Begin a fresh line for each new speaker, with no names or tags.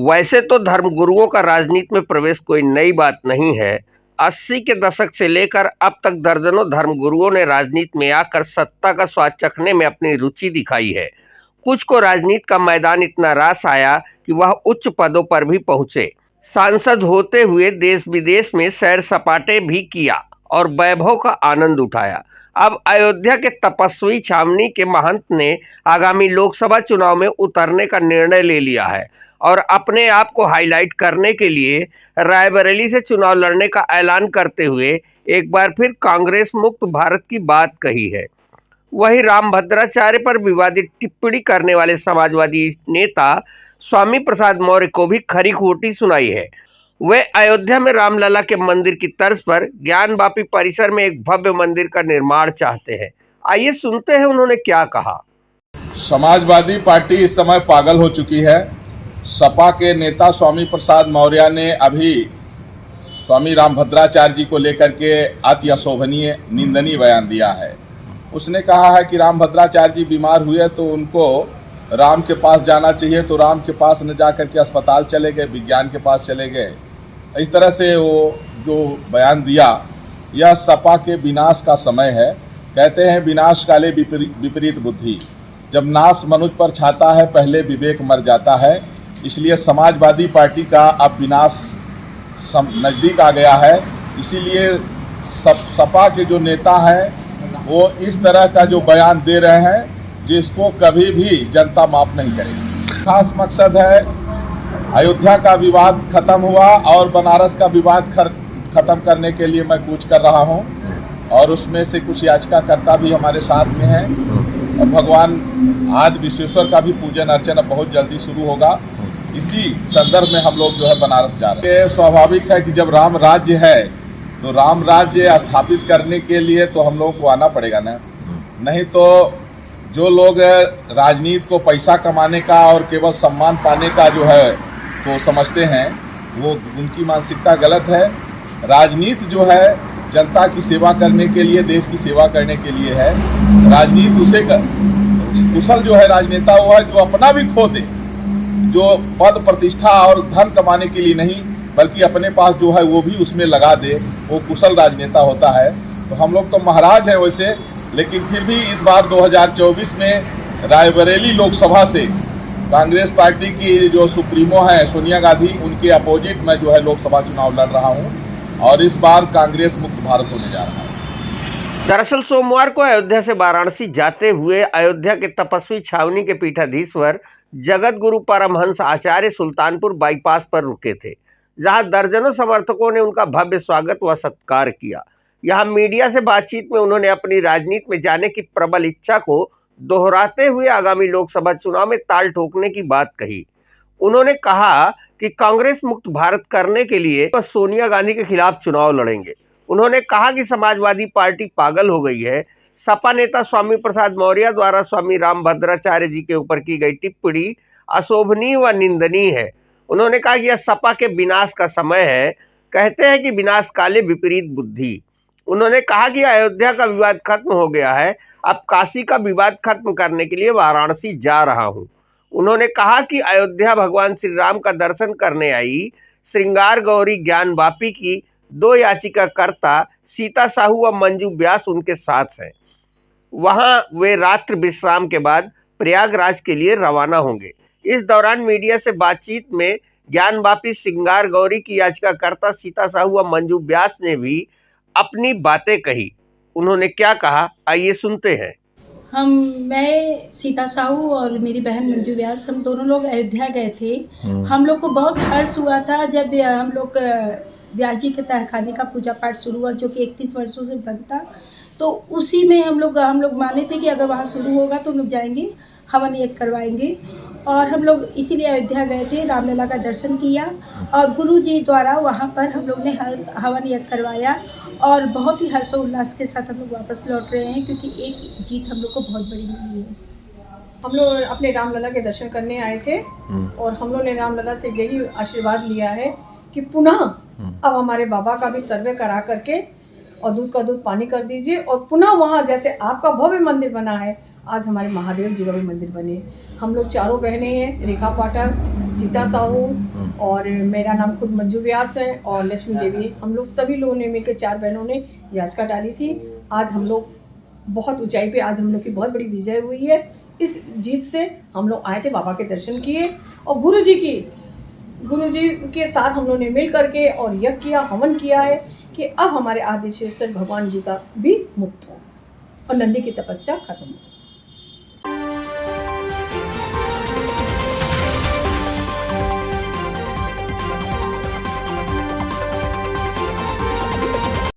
वैसे तो धर्मगुरुओं का राजनीति में प्रवेश कोई नई बात नहीं है। 80 के दशक से लेकर अब तक दर्जनों धर्मगुरुओं ने राजनीति में आकर सत्ता का स्वाद चखने में अपनी रुचि दिखाई है। कुछ को राजनीति का मैदान इतना रास आया कि वह उच्च पदों पर भी पहुंचे। सांसद होते हुए देश विदेश में सैर सपाटे भी किया और वैभव का आनंद उठाया। अब अयोध्या के तपस्वी छावनी के महंत ने आगामी लोकसभा चुनाव में उतरने का निर्णय ले लिया है और अपने आप को हाईलाइट करने के लिए रायबरेली से चुनाव लड़ने का ऐलान करते हुए एक बार फिर कांग्रेस मुक्त भारत की बात कही है। वहीं रामभद्राचार्य पर विवादित टिप्पणी करने वाले समाजवादी नेता स्वामी प्रसाद मौर्य को भी खरी खोटी सुनाई है। वे अयोध्या में रामलला के मंदिर की तर्ज पर ज्ञानवापी परिसर में एक भव्य मंदिर का निर्माण चाहते हैं। आइए सुनते हैं उन्होंने क्या कहा।
समाजवादी पार्टी इस समय पागल हो चुकी है। सपा के नेता स्वामी प्रसाद मौर्य ने अभी स्वामी रामभद्राचार्य जी को लेकर के अति अशोभनीय निंदनीय बयान दिया है। उसने कहा है कि रामभद्राचार्य जी बीमार हुए तो उनको राम के पास जाना चाहिए, तो राम के पास न जा कर के अस्पताल चले गए, विज्ञान के पास चले गए। इस तरह से वो जो बयान दिया, यह सपा के विनाश का समय है। कहते हैं विनाश काले विपरीत बुद्धि। जब नाश मनुष्य पर छाता है पहले विवेक मर जाता है। इसलिए समाजवादी पार्टी का अब विनाश नज़दीक आ गया है। इसीलिए सपा के जो नेता हैं वो इस तरह का जो बयान दे रहे हैं जिसको कभी भी जनता माफ़ नहीं करेगी। खास मकसद है अयोध्या का विवाद खत्म हुआ और बनारस का विवाद खत्म करने के लिए मैं कूच कर रहा हूं और उसमें से कुछ याचिकाकर्ता भी हमारे साथ में हैं और भगवान आदि विश्वेश्वर का भी पूजन अर्चन अब बहुत जल्दी शुरू होगा। इसी संदर्भ में हम लोग जो है बनारस जा रहे हैं। स्वाभाविक है कि जब राम राज्य है तो राम राज्य स्थापित करने के लिए तो हम लोगों को आना पड़ेगा ना। नहीं तो जो लोग राजनीति को पैसा कमाने का और केवल सम्मान पाने का जो है तो समझते हैं, वो उनकी मानसिकता गलत है। राजनीति जो है जनता की सेवा करने के लिए, देश की सेवा करने के लिए है। राजनीति उसे कुशल जो है राजनेता वो है जो अपना भी खो दे, जो पद प्रतिष्ठा और धन कमाने के लिए नहीं बल्कि अपने पास जो है वो भी उसमें लगा दे, वो कुशल राजनेता होता है। तो हम लोग तो महाराज हैं वैसे, लेकिन फिर भी इस बार 2024 में रायबरेली लोकसभा से कांग्रेस पार्टी की जो सुप्रीमो है सोनिया गांधी, उनके अपोजिट मैं जो है लोकसभा चुनाव लड़ रहा हूं और इस बार कांग्रेस मुक्त भारत होने जा रहा है।
दरअसल सोमवार को अयोध्या से वाराणसी जाते हुए अयोध्या के तपस्वी छावनी के पीठाधीश्वर जगत गुरु परमहंस आचार्य सुल्तानपुर बाईपास पर रुके थे, जहां दर्जनों समर्थकों ने उनका भव्य स्वागत व सत्कार किया। यहाँ मीडिया से बातचीत में उन्होंने अपनी राजनीति में जाने की प्रबल इच्छा को दोहराते हुए आगामी लोकसभा चुनाव में ताल ठोकने की बात कही। उन्होंने कहा कि कांग्रेस मुक्त भारत करने के लिए वह सोनिया गांधी के खिलाफ चुनाव लड़ेंगे। उन्होंने कहा कि समाजवादी पार्टी पागल हो गई है। सपा नेता स्वामी प्रसाद मौर्य द्वारा स्वामी रामभद्राचार्य जी के ऊपर की गई टिप्पणी अशोभनीय व निंदनीय है। उन्होंने कहा कि यह सपा के विनाश का समय है। कहते हैं कि विनाश काले विपरीत बुद्धि। उन्होंने कहा कि अयोध्या का विवाद खत्म हो गया है, अब काशी का विवाद खत्म करने के लिए वाराणसी जा रहा हूं। उन्होंने कहा कि अयोध्या भगवान श्री राम का दर्शन करने आई श्रृंगार गौरी ज्ञानवापी की 2 याचिकाकर्ता सीता साहू व मंजू व्यास उनके साथ हैं। वहां वे रात्रि विश्राम के बाद प्रयागराज के लिए रवाना होंगे। इस दौरान मीडिया से बातचीत में ज्ञानवापी श्रृंगार गौरी की याचिकाकर्ता सीता साहू व मंजू व्यास ने भी अपनी बातें कही। उन्होंने क्या कहा, आइए सुनते हैं।
मैं सीता साहू और मेरी बहन मंजू व्यास, हम दोनों लोग अयोध्या गए थे। हम लोग को बहुत हर्ष हुआ था जब हम लोग व्यास जी के तहखाने का पूजा पाठ शुरू हुआ, जो कि 31 वर्षों से बंद था। तो उसी में हम लोग माने थे कि अगर वहाँ शुरू होगा तो हम लोग जाएंगे, हवन यज्ञ करवाएंगे। और हम लोग इसीलिए अयोध्या गए थे, रामलला का दर्शन किया और गुरु जी द्वारा वहाँ पर हम लोग ने हवन यज्ञ करवाया और बहुत ही हर्षोल्लास के साथ हम लोग वापस लौट रहे हैं, क्योंकि एक जीत हम लोग को बहुत बड़ी मिली है।
हम लोग अपने रामलला के दर्शन करने आए थे और हम लोग ने रामलला से यही आशीर्वाद लिया है कि पुनः अब हमारे बाबा का भी सर्वे करा करके और दूध का दूध पानी कर दीजिए। और पुनः वहाँ जैसे आपका भव्य मंदिर बना है, आज हमारे महादेव जी का भी मंदिर बने। हम लोग चारों बहनें हैं, रेखा पाठक, सीता साहू और मेरा नाम खुद मंजू व्यास है और लक्ष्मी देवी। हम लोग सभी लोगों ने मिलकर 4 बहनों ने याचिका डाली थी। आज हम लोग बहुत ऊंचाई पे, आज हम लोग की बहुत बड़ी विजय हुई है। इस जीत से हम लोग आए थे, बाबा के दर्शन किए और गुरु जी के साथ हम लोगों ने मिल करके और यज्ञ किया, हवन किया है कि अब हमारे आदिशेश्वर भगवान जी का भी मुक्त हो और नंदी की तपस्या खत्म हो।